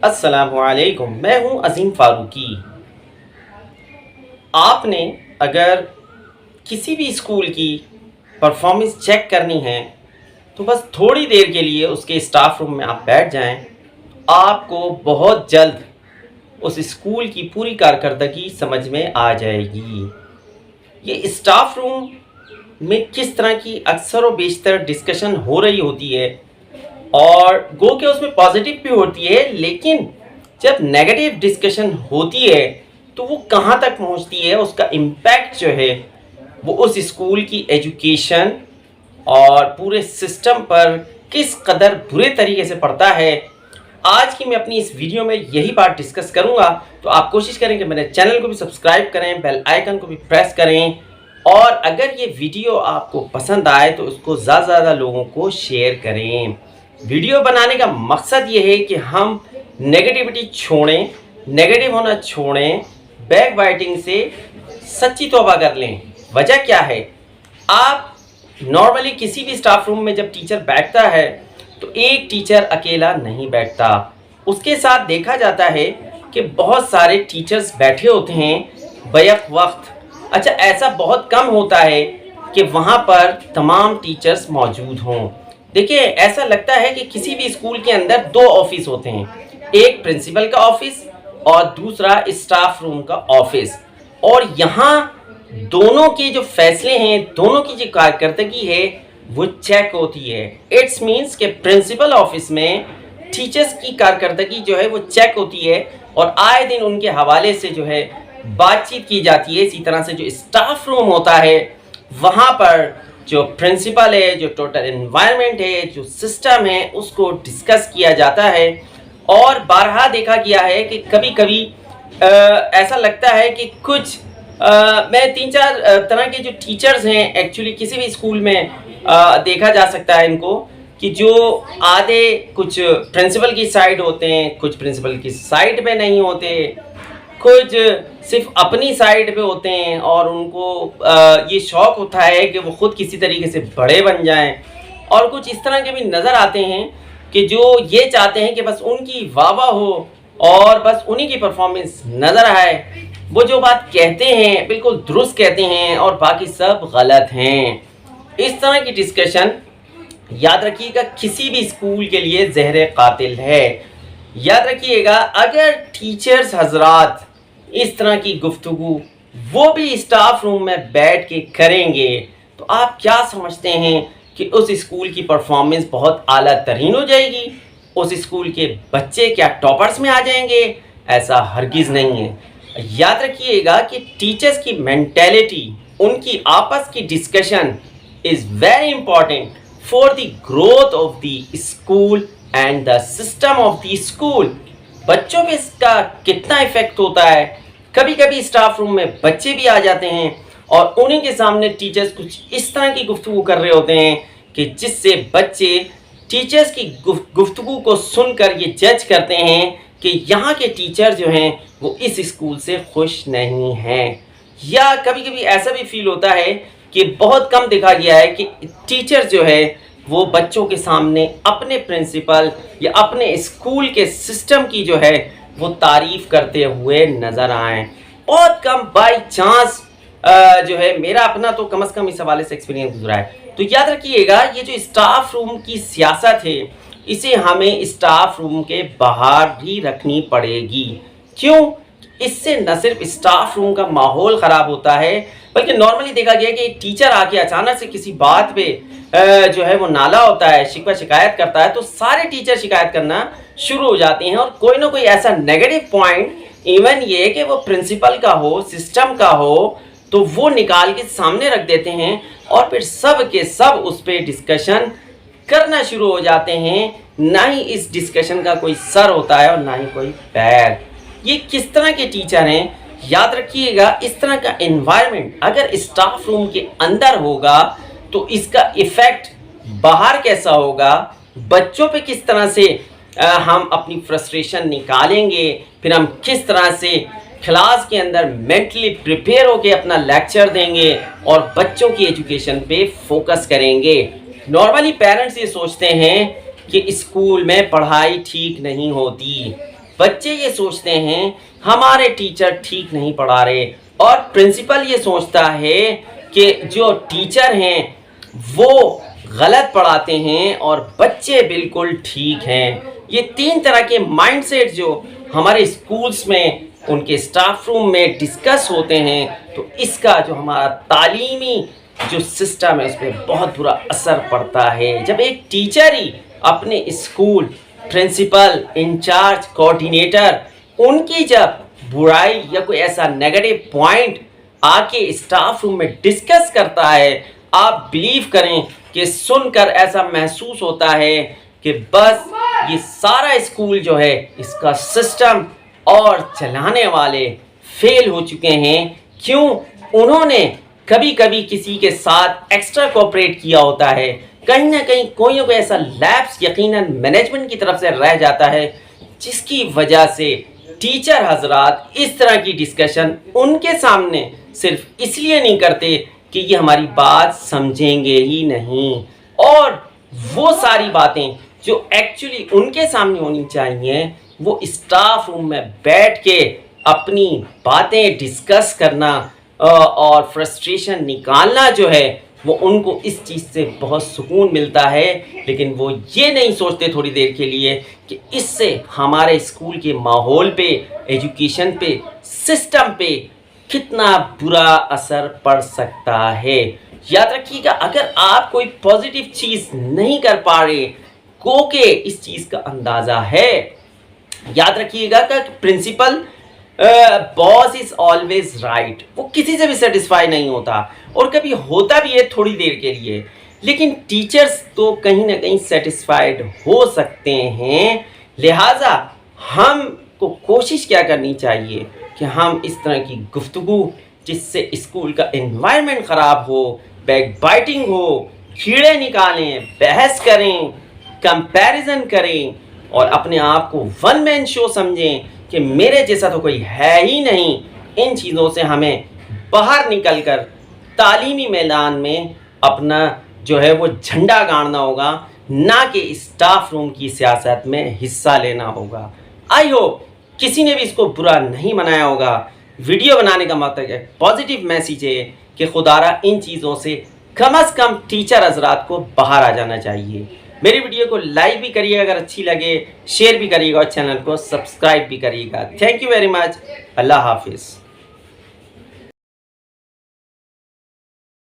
अस्सलाम वालेकुम। मैं हूं अजीम फारूकी। आपने अगर किसी भी स्कूल की परफॉर्मेंस चेक करनी है तो बस थोड़ी देर के लिए उसके स्टाफ रूम में आप बैठ जाएं, आपको बहुत जल्द उस स्कूल की पूरी कारकर्दगी समझ में आ जाएगी। ये स्टाफ रूम में किस तरह की अक्सर व बेशतर डिस्कशन हो रही होती है, और गो के उसमें पॉजिटिव भी होती है, लेकिन जब नेगेटिव डिस्कशन होती है तो वो कहाँ तक पहुँचती है, उसका इम्पैक्ट जो है वो उस स्कूल की एजुकेशन और पूरे सिस्टम पर किस कदर बुरे तरीके से पड़ता है। आज की मैं अपनी इस वीडियो में यही बात डिस्कस करूंगा। तो आप कोशिश करें कि मेरे चैनल को भी सब्सक्राइब करें, बेल आइकन को भी प्रेस करें, और अगर ये वीडियो आपको पसंद आए तो उसको ज़्यादा से ज़्यादा लोगों को शेयर करें। वीडियो बनाने का मकसद ये है कि हम नेगेटिविटी छोड़ें, नेगेटिव होना छोड़ें, बैक बाइटिंग से सच्ची तौबा कर लें। वजह क्या है, आप नॉर्मली किसी भी स्टाफ रूम में जब टीचर बैठता है तो एक टीचर अकेला नहीं बैठता, उसके साथ देखा जाता है कि बहुत सारे टीचर्स बैठे होते हैं बैक वक्त। अच्छा, ऐसा बहुत कम होता है कि वहाँ पर तमाम टीचर्स मौजूद हों। देखिए, ऐसा लगता है कि किसी भी स्कूल के अंदर दो ऑफिस होते हैं, एक प्रिंसिपल का ऑफिस और दूसरा स्टाफ रूम का ऑफिस, और यहाँ दोनों के जो फैसले हैं, दोनों की जो कारकर्दगी है वो चेक होती है। इट्स मीन्स के प्रिंसिपल ऑफिस में टीचर्स की कारकर्दगी जो है वो चेक होती है और आए दिन उनके हवाले से जो है बातचीत की जाती है। इसी तरह से जो स्टाफ रूम होता है वहाँ पर जो प्रिंसिपल है, जो टोटल एनवायरनमेंट है, जो सिस्टम है, उसको डिस्कस किया जाता है। और बारहा देखा गया है कि कभी कभी ऐसा लगता है कि कुछ मैं 3-4 तरह के जो टीचर्स हैं एक्चुअली किसी भी स्कूल में देखा जा सकता है इनको, कि जो आधे कुछ प्रिंसिपल की साइड होते हैं, कुछ प्रिंसिपल की साइड पे नहीं होते, कुछ सिर्फ अपनी साइड पे होते हैं और उनको ये शौक़ होता है कि वो ख़ुद किसी तरीके से बड़े बन जाएं, और कुछ इस तरह के भी नज़र आते हैं कि जो ये चाहते हैं कि बस उनकी वाह वाह हो और बस उन्हीं की परफॉर्मेंस नज़र आए, वो जो बात कहते हैं बिल्कुल दुरुस्त कहते हैं और बाकी सब गलत हैं। इस तरह की डिस्कशन याद रखिएगा किसी भी स्कूल के लिए ज़हर कातिल है। याद रखिएगा, अगर टीचर्स हजरात इस तरह की गुफ्तगू वो भी स्टाफ रूम में बैठ के करेंगे तो आप क्या समझते हैं कि उस स्कूल की परफॉर्मेंस बहुत आला तरीन हो जाएगी? उस स्कूल के बच्चे क्या टॉपर्स में आ जाएंगे? ऐसा हरगिज़ नहीं है। याद रखिएगा कि टीचर्स की मेंटेलिटी, उनकी आपस की discussion is very important for the growth of the school and the system of the school. बच्चों पे इसका कितना इफेक्ट होता है। कभी कभी स्टाफ रूम में बच्चे भी आ जाते हैं और उन्हीं के सामने टीचर्स कुछ इस तरह की गुफ्तगू कर रहे होते हैं कि जिससे बच्चे टीचर्स की गुफ्तगू को सुनकर ये जज करते हैं कि यहाँ के टीचर जो हैं वो इस स्कूल से खुश नहीं हैं। या कभी कभी ऐसा भी फील होता है कि बहुत कम देखा गया है कि टीचर जो है वो बच्चों के सामने अपने प्रिंसिपल या अपने स्कूल के सिस्टम की जो है वो तारीफ़ करते हुए नज़र आएँ। बहुत कम बाई चांस जो है, मेरा अपना तो कम से कम इस हवाले से एक्सपीरियंस गुजरा है। तो याद रखिएगा, ये जो स्टाफ रूम की सियासत है इसे हमें स्टाफ रूम के बाहर भी रखनी पड़ेगी। क्यों? इससे न सिर्फ स्टाफ रूम का माहौल ख़राब होता है, बल्कि नॉर्मली देखा गया कि एक टीचर आके अचानक से किसी बात पे जो है वो नाला होता है, शिकवा शिकायत करता है, तो सारे टीचर शिकायत करना शुरू हो जाते हैं और कोई ना कोई ऐसा नेगेटिव पॉइंट, इवन ये कि वो प्रिंसिपल का हो, सिस्टम का हो, तो वो निकाल के सामने रख देते हैं और फिर सब के सब उस पर डिस्कशन करना शुरू हो जाते हैं। ना ही इस डिस्कशन का कोई सर होता है और ना ही कोई पैर। ये किस तरह के टीचर हैं? याद रखिएगा, इस तरह का एनवायरनमेंट अगर स्टाफ रूम के अंदर होगा तो इसका इफ़ेक्ट बाहर कैसा होगा, बच्चों पे किस तरह से हम अपनी फ्रस्ट्रेशन निकालेंगे, फिर हम किस तरह से क्लास के अंदर मेंटली प्रिपेयर होकर अपना लेक्चर देंगे और बच्चों की एजुकेशन पे फोकस करेंगे। नॉर्मली पेरेंट्स ये सोचते हैं कि स्कूल में पढ़ाई ठीक नहीं होती, बच्चे ये सोचते हैं हमारे टीचर ठीक नहीं पढ़ा रहे, और प्रिंसिपल ये सोचता है कि जो टीचर हैं वो गलत पढ़ाते हैं और बच्चे बिल्कुल ठीक हैं। ये 3 तरह के माइंडसेट जो हमारे स्कूल्स में, उनके स्टाफ रूम में डिस्कस होते हैं, तो इसका जो हमारा तालीमी जो सिस्टम है उस पर बहुत बुरा असर पड़ता है। जब एक टीचर ही अपने स्कूल प्रिंसिपल, इंचार्ज, कोऑर्डिनेटर, उनकी जब बुराई या कोई ऐसा नेगेटिव पॉइंट आके स्टाफ रूम में डिस्कस करता है, आप बिलीव करें कि सुनकर ऐसा महसूस होता है कि बस ये सारा स्कूल जो है, इसका सिस्टम और चलाने वाले फेल हो चुके हैं। क्यों? उन्होंने कभी कभी किसी के साथ एक्स्ट्रा कोऑपरेट किया होता है, कहीं ना कहीं कोई ना कोई ऐसा लैप्स यकीनन मैनेजमेंट की तरफ से रह जाता है, जिसकी वजह से टीचर हजरात इस तरह की डिस्कशन उनके सामने सिर्फ इसलिए नहीं करते कि ये हमारी बात समझेंगे ही नहीं, और वो सारी बातें जो एक्चुअली उनके सामने होनी चाहिए वो स्टाफ रूम में बैठ के अपनी बातें डिस्कस करना और फ्रस्ट्रेशन निकालना जो है, वो उनको इस चीज़ से बहुत सुकून मिलता है। लेकिन वो ये नहीं सोचते थोड़ी देर के लिए कि इससे हमारे स्कूल के माहौल पे, एजुकेशन पे, सिस्टम पे कितना बुरा असर पड़ सकता है। याद रखिएगा, अगर आप कोई पॉजिटिव चीज़ नहीं कर पा रहे, को के इस चीज़ का अंदाज़ा है, याद रखिएगा कि principle boss is always right, वो किसी से भी सेटिस्फाई नहीं होता, और कभी होता भी है थोड़ी देर के लिए, लेकिन टीचर्स तो कहीं ना कहीं सेटिस्फाइड हो सकते हैं। लिहाजा हमको कोशिश क्या करनी चाहिए कि हम इस तरह की गुफ्तगू जिससे स्कूल का एनवायरनमेंट ख़राब हो, बैक बाइटिंग हो, कीड़े निकालें, बहस करें, कंपैरिजन करें, और अपने आप को वन मैन शो समझें कि मेरे जैसा तो कोई है ही नहीं। इन चीज़ों से हमें बाहर निकलकर तालीमी मैदान में अपना जो है वो झंडा गाड़ना होगा, ना कि स्टाफ रूम की सियासत में हिस्सा लेना होगा। आई होप किसी ने भी इसको बुरा नहीं मनाया होगा। वीडियो बनाने का मतलब है पॉजिटिव मैसेज है कि खुदारा इन चीज़ों से कम टीचर हजरात को बाहर आ जाना चाहिए। मेरी वीडियो को लाइक भी करिएगा, अगर अच्छी लगे शेयर भी करिएगा, और चैनल को सब्सक्राइब भी करिएगा। Thank you very much. अल्लाह हाफिज़।